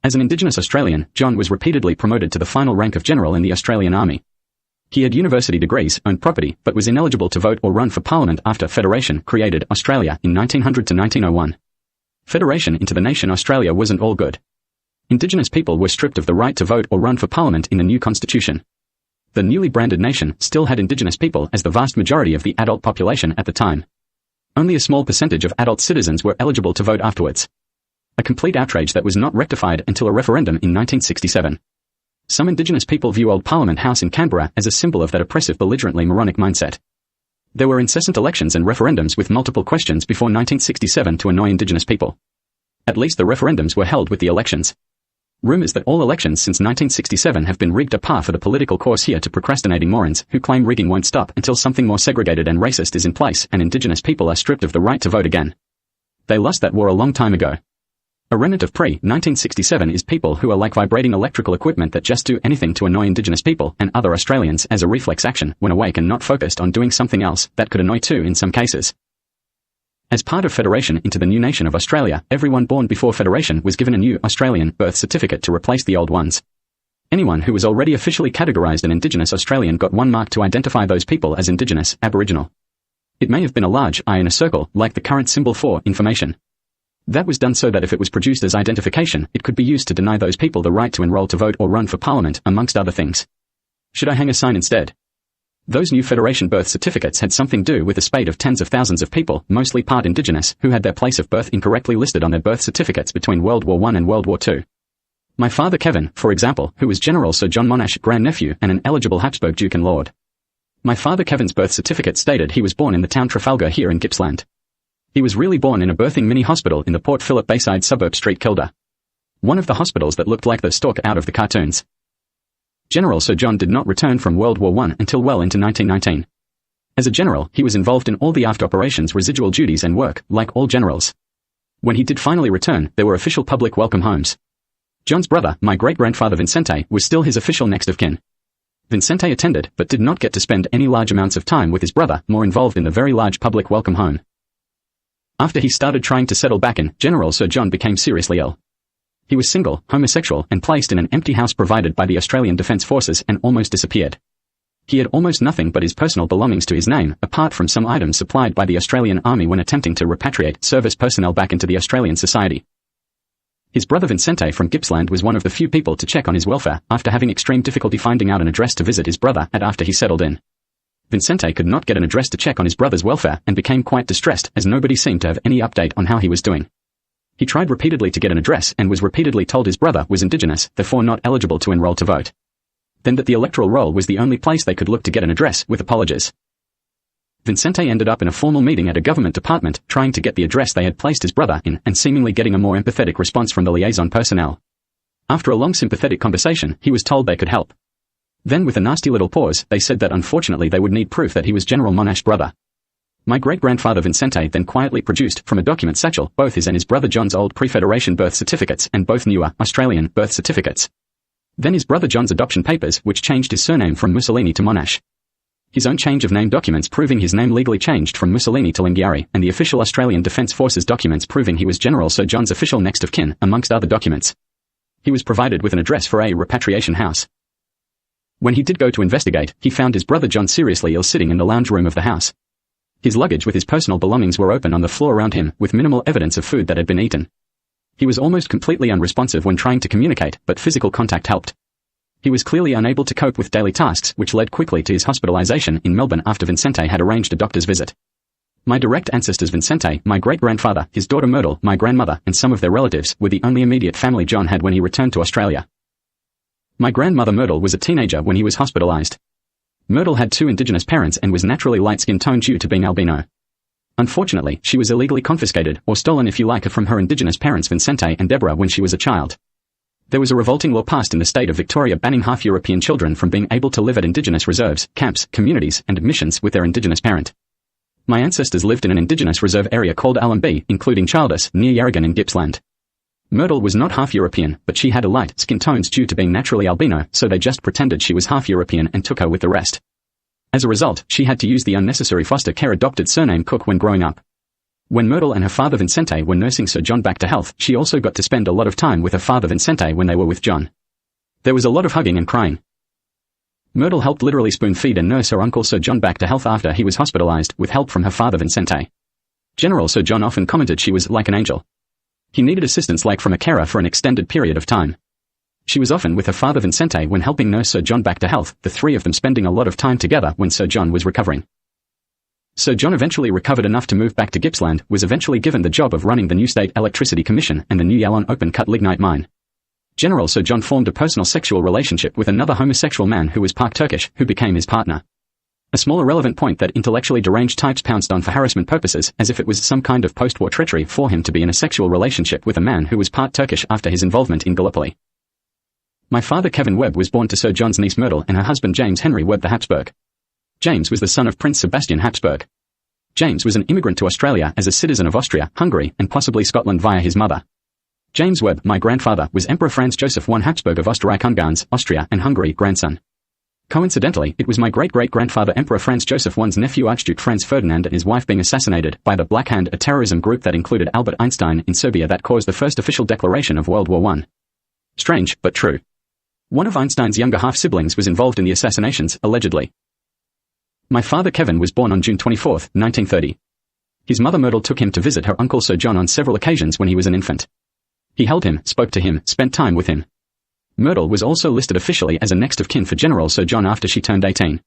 As an Indigenous Australian, John was repeatedly promoted to the final rank of general in the Australian Army. He had university degrees, owned property, but was ineligible to vote or run for Parliament after Federation created Australia in 1900 to 1901. Federation into the nation Australia wasn't all good. Indigenous people were stripped of the right to vote or run for Parliament in the new constitution. The newly branded nation still had Indigenous people as the vast majority of the adult population at the time. Only a small percentage of adult citizens were eligible to vote afterwards. A complete outrage that was not rectified until a referendum in 1967. Some Indigenous people view Old Parliament House in Canberra as a symbol of that oppressive, belligerently moronic mindset. There were incessant elections and referendums with multiple questions before 1967 to annoy Indigenous people. At least the referendums were held with the elections. Rumours that all elections since 1967 have been rigged are par for the political course here to procrastinating morons who claim rigging won't stop until something more segregated and racist is in place and Indigenous people are stripped of the right to vote again. They lost that war a long time ago. A remnant of pre-1967 is people who are like vibrating electrical equipment that just do anything to annoy Indigenous people and other Australians as a reflex action when awake and not focused on doing something else that could annoy too in some cases. As part of Federation into the new nation of Australia, everyone born before Federation was given a new Australian birth certificate to replace the old ones. Anyone who was already officially categorised an Indigenous Australian got one mark to identify those people as Indigenous, Aboriginal. It may have been a large I in a circle, like the current symbol for information. That was done so that if it was produced as identification, it could be used to deny those people the right to enrol to vote or run for Parliament, amongst other things. Should I hang a sign instead? Those new Federation birth certificates had something to do with a spate of tens of thousands of people, mostly part Indigenous, who had their place of birth incorrectly listed on their birth certificates between World War I and World War II. My father Kevin, for example, who was General Sir John Monash grandnephew and an eligible Habsburg Duke and Lord. My father Kevin's birth certificate stated he was born in the town Trafalgar here in Gippsland. He was really born in a birthing mini-hospital in the Port Phillip Bayside suburb Street Kilda. One of the hospitals that looked like the stork out of the cartoons. General Sir John did not return from World War I until well into 1919. As a general, he was involved in all the after-operations residual duties and work, like all generals. When he did finally return, there were official public welcome homes. John's brother, my great-grandfather Vicente, was still his official next of kin. Vicente attended, but did not get to spend any large amounts of time with his brother, more involved in the very large public welcome home. After he started trying to settle back in, General Sir John became seriously ill. He was single, homosexual, and placed in an empty house provided by the Australian Defence Forces and almost disappeared. He had almost nothing but his personal belongings to his name, apart from some items supplied by the Australian Army when attempting to repatriate service personnel back into the Australian society. His brother Vicente from Gippsland was one of the few people to check on his welfare after having extreme difficulty finding out an address to visit his brother at after he settled in. Vicente could not get an address to check on his brother's welfare and became quite distressed as nobody seemed to have any update on how he was doing. He tried repeatedly to get an address and was repeatedly told his brother was Indigenous, therefore not eligible to enrol to vote. Then that the electoral roll was the only place they could look to get an address, with apologies. Vicente ended up in a formal meeting at a government department trying to get the address they had placed his brother in and seemingly getting a more empathetic response from the liaison personnel. After a long sympathetic conversation, he was told they could help. Then with a nasty little pause, they said that unfortunately they would need proof that he was General Monash's brother. My great-grandfather Vicente then quietly produced from a document satchel both his and his brother John's old pre-Federation birth certificates and both newer Australian birth certificates. Then his brother John's adoption papers, which changed his surname from Mussolini to Monash. His own change of name documents proving his name legally changed from Mussolini to Lingiari, and the official Australian Defence Forces documents proving he was General Sir John's official next of kin, amongst other documents. He was provided with an address for a repatriation house. When he did go to investigate, he found his brother John seriously ill sitting in the lounge room of the house. His luggage with his personal belongings were open on the floor around him, with minimal evidence of food that had been eaten. He was almost completely unresponsive when trying to communicate, but physical contact helped. He was clearly unable to cope with daily tasks, which led quickly to his hospitalization in Melbourne after Vicente had arranged a doctor's visit. My direct ancestors Vicente, my great-grandfather, his daughter Myrtle, my grandmother, and some of their relatives were the only immediate family John had when he returned to Australia. My grandmother Myrtle was a teenager when he was hospitalized. Myrtle had two Indigenous parents and was naturally light-skin toned due to being albino. Unfortunately, she was illegally confiscated, or stolen if you like, from her Indigenous parents Vicente and Deborah when she was a child. There was a revolting law passed in the state of Victoria banning half-European children from being able to live at Indigenous reserves, camps, communities, and missions with their Indigenous parent. My ancestors lived in an Indigenous reserve area called Allumby, including Childers, near Yarragon in Gippsland. Myrtle was not half-European, but she had a light skin tones due to being naturally albino, so they just pretended she was half-European and took her with the rest. As a result, she had to use the unnecessary foster care adopted surname Cook when growing up. When Myrtle and her father Vincente were nursing Sir John back to health, she also got to spend a lot of time with her father Vincente when they were with John. There was a lot of hugging and crying. Myrtle helped literally spoon-feed and nurse her uncle Sir John back to health after he was hospitalized, with help from her father Vincente. General Sir John often commented she was like an angel. He needed assistance like from a carer for an extended period of time. She was often with her father Vincente when helping nurse Sir John back to health, the three of them spending a lot of time together when Sir John was recovering. Sir John eventually recovered enough to move back to Gippsland, was eventually given the job of running the new State Electricity Commission and the new Yalon open-cut lignite mine. General Sir John formed a personal sexual relationship with another homosexual man who was part Turkish, who became his partner. A small irrelevant point that intellectually deranged types pounced on for harassment purposes, as if it was some kind of post-war treachery for him to be in a sexual relationship with a man who was part Turkish after his involvement in Gallipoli. My father Kevin Webb was born to Sir John's niece Myrtle and her husband James Henry Webb the Habsburg. James was the son of Prince Sebastian Habsburg. James was an immigrant to Australia as a citizen of Austria, Hungary, and possibly Scotland via his mother. James Webb, my grandfather, was Emperor Franz Joseph I Habsburg of Österreich-Ungarn, Austria, and Hungary, grandson. Coincidentally, it was my great-great-grandfather Emperor Franz Joseph I's nephew Archduke Franz Ferdinand and his wife being assassinated by the Black Hand, a terrorism group that included Albert Einstein in Serbia that caused the first official declaration of World War I. Strange, but true. One of Einstein's younger half-siblings was involved in the assassinations, allegedly. My father Kevin was born on June 24, 1930. His mother Myrtle took him to visit her uncle Sir John on several occasions when he was an infant. He held him, spoke to him, spent time with him. Myrtle was also listed officially as a next of kin for General Sir John after she turned 18.